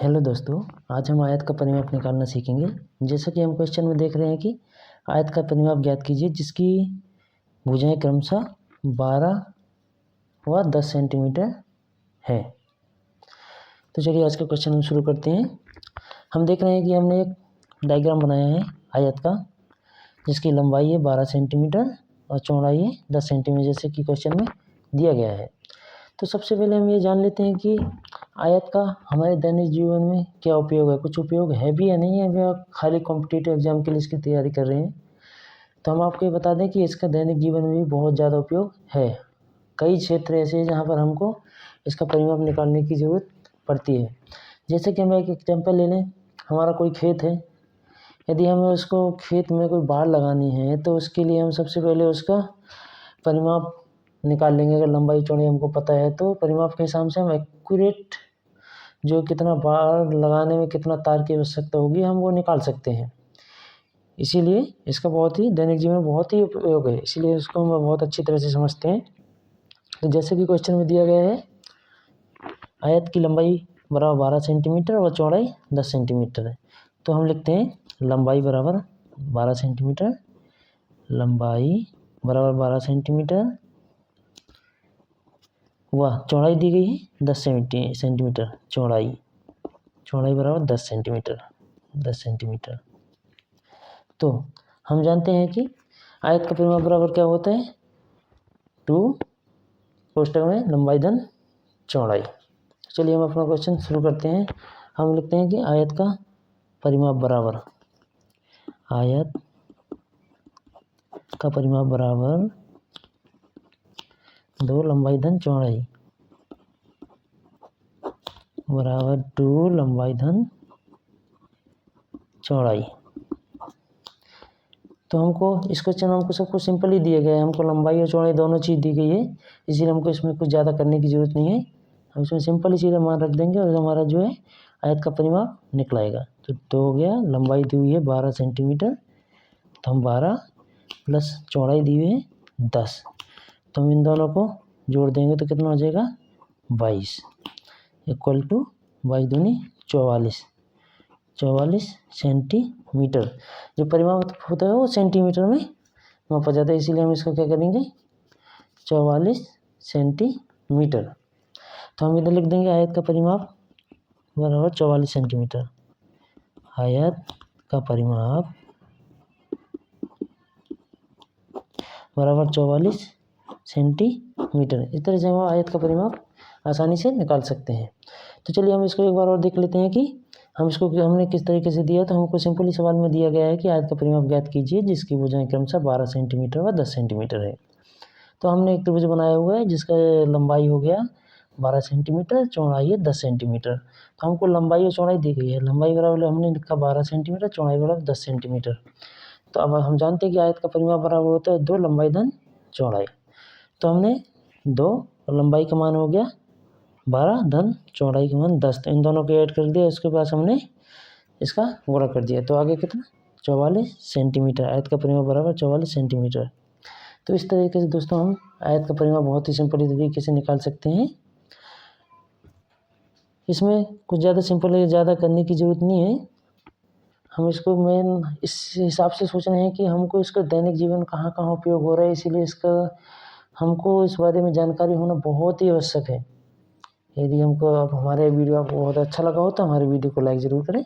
Hello दोस्तों, आज हम आयत का परिमाप निकालना सीखेंगे। जैसा कि हम क्वेश्चन में देख रहे हैं कि आयत का परिमाप ज्ञात कीजिए जिसकी भुजाएं क्रमशः 12 व 10 सेंटीमीटर है। तो चलिए आज का क्वेश्चन हम शुरू करते हैं। हम देख रहे हैं कि हमने एक डायग्राम बनाया है आयत का जिसकी लंबाई है 12 सेंटीमीटर और चौड़ाई है 10 सेंटीमीटर, जैसे कि क्वेश्चन में दिया गया है। तो सबसे पहले हम ये जान लेते हैं कि आयत का हमारे दैनिक जीवन में क्या उपयोग है, कुछ उपयोग है भी या नहीं है, या खाली कॉम्पिटिटिव एग्जाम के लिए इसकी तैयारी कर रहे हैं। तो हम आपको ये बता दें कि इसका दैनिक जीवन में भी बहुत ज़्यादा उपयोग है। कई क्षेत्र ऐसे हैं जहाँ पर हमको इसका परिमाप निकालने की ज़रूरत पड़ती है। जैसे कि हम एक एग्जाम्पल ले लें, हमारा कोई खेत है, यदि हमें उसको खेत में कोई बाड़ लगानी है तो उसके लिए हम सबसे पहले उसका परिमाप निकाल लेंगे। अगर लंबाई चौड़ाई हमको पता है तो परिमाप के हिसाब से हम एक्यूरेट जो कितना बाड़ लगाने में कितना तार की आवश्यकता होगी हम वो निकाल सकते हैं। इसीलिए इसका बहुत ही दैनिक जीवन में बहुत ही उपयोग है, इसीलिए इसको हम बहुत अच्छी तरह से समझते हैं। तो जैसे कि क्वेश्चन में दिया गया है, आयत की लंबाई बराबर 12 सेंटीमीटर और चौड़ाई 10 सेंटीमीटर है। तो हम लिखते हैं लंबाई बराबर 12 सेंटीमीटर, लंबाई बराबर 12 सेंटीमीटर वह चौड़ाई दी गई है 10 सेंटीमीटर, चौड़ाई बराबर 10 सेंटीमीटर। तो हम जानते हैं कि आयत का परिमाप बराबर क्या होता है, 2 कोष्ठक में लंबाई धन चौड़ाई। चलिए हम अपना क्वेश्चन शुरू करते हैं। हम लिखते हैं कि आयत का परिमाप बराबर 2 लंबाई धन चौड़ाई बराबर 2 लंबाई धन चौड़ाई। तो हमको इस क्वेश्चन में हमको सब कुछ सिंपल ही दिया गया है, हमको लंबाई और चौड़ाई दोनों चीज़ दी गई है, इसीलिए हमको इसमें कुछ ज़्यादा करने की ज़रूरत नहीं है। हम इसमें सिंपल ही चीज़ें मान रख देंगे और हमारा जो है आयत का परिमाप निकलाएगा। तो 2 हो गया, लंबाई दी हुई है 12 सेंटीमीटर, तो हम 12 प्लस चौड़ाई दी हुई है 10, तो हम इन दोनों को जोड़ देंगे तो कितना हो जाएगा 22 इक्वल टू 22 दूनी 44 सेंटीमीटर। जो परिमाप होता है वो सेंटीमीटर में मापा जाता है, इसीलिए हम इसको क्या करेंगे 44 सेंटीमीटर। तो हम इधर लिख देंगे आयत का परिमाप बराबर 44 सेंटीमीटर, आयत का परिमाप बराबर 44 सेंटीमीटर। इस तरह से हम आयत का परिमाप आसानी से निकाल सकते हैं। तो चलिए हम इसको एक बार और देख लेते हैं कि हमने किस तरीके से दिया। तो हमको सिंपली सवाल में दिया गया है कि आयत का परिमाप ज्ञात कीजिए जिसकी भुजाएं क्रमशः 12 सेंटीमीटर व 10 सेंटीमीटर है। तो हमने एक त्रिभुज बनाया हुआ है जिसका लंबाई हो गया 12 सेंटीमीटर, चौड़ाई है 10 सेंटीमीटर। तो हमको लंबाई और चौड़ाई दी गई है, लंबाई बराबर हमने लिखा 12 सेंटीमीटर, चौड़ाई बराबर 10 सेंटीमीटर। तो अब हम जानते हैं कि आयत का परिमाप बराबर होता है 2 लंबाई धन चौड़ाई। तो हमने 2 और लंबाई का मान हो गया 12 धन चौड़ाई का मान 10, तो इन दोनों को ऐड कर दिया, उसके बाद हमने इसका गुणा कर दिया। तो आगे कितना 44 सेंटीमीटर, आयत का परिमाप बराबर 44 सेंटीमीटर। तो इस तरीके से दोस्तों हम आयत का परिमाप बहुत ही सिंपल तरीके से निकाल सकते हैं। इसमें कुछ ज़्यादा सिंपल है, ज़्यादा करने की ज़रूरत नहीं है। हम इसको मेन इस हिसाब से सोच रहे हैं कि हमको इसका दैनिक जीवन कहाँ कहाँ उपयोग हो रहा है, इसीलिए इसका हमको इस बारे में जानकारी होना बहुत ही आवश्यक है। यदि हमको हमारे वीडियो आपको बहुत अच्छा लगा हो तो हमारे वीडियो को लाइक ज़रूर करें।